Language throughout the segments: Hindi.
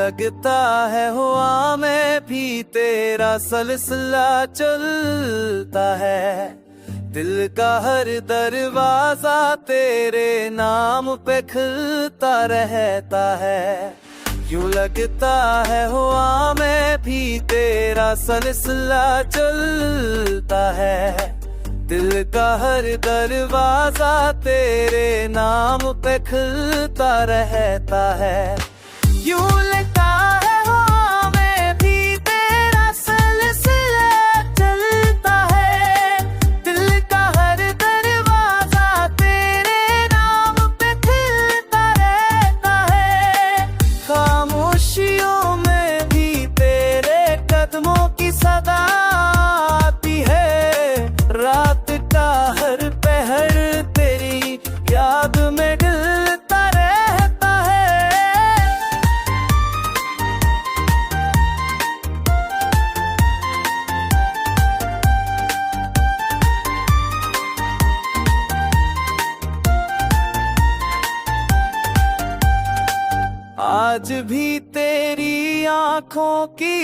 लगता है हुआ में भी तेरा सिलसिला चलता है। दिल का हर दरवाजा तेरे नाम पे खुलता रहता है। यूं लगता है हुआ में भी तेरा सिलसिला चलता है। दिल का हर दरवाजा तेरे नाम पे खुलता रहता है। यूं लगता है हुआ में भी तेरा सिलसिला चलता है। दिल का हर दरवाजा तेरे नाम पे खुलता रहता है। खामोशियों में भी तेरे कदमों की सदा आती है। रात का हर पहर तेरी याद में डलता रहता है। आज भी तेरी आंखों की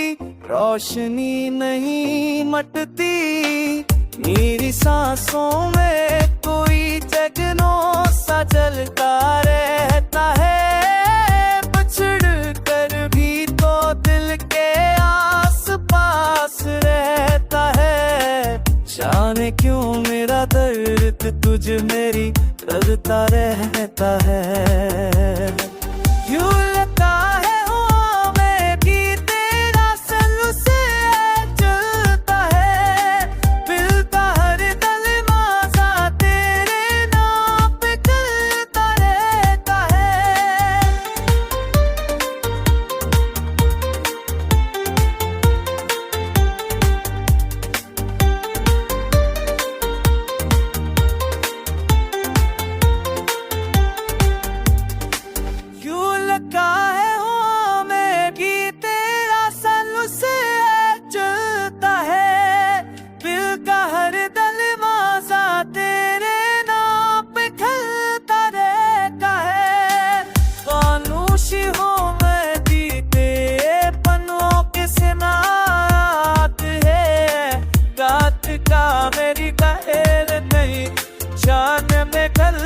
रोशनी नहीं मटती। मेरी सांसों में कोई जगनों सा जलता रहता है। बिछड़ कर भी तो दिल के आस पास रहता है। जाने क्यों मेरा दर्द तुझ मेरी करता रहता है। यूं लगता है हुआ में भी तेरा सिलसिला चलता है। दिल का हर दरवाजा तेरे नाम पे खुलता रहता है। यूं लगा है हुआ में भी तेरा सिलसिला चलता है। दिल का हर दरवाजा तेरे नाम पे खुलता रहता है। खामोशी हो में जीते पन्नों के सिनात है। रात का मेरी गैर नहीं जान में कल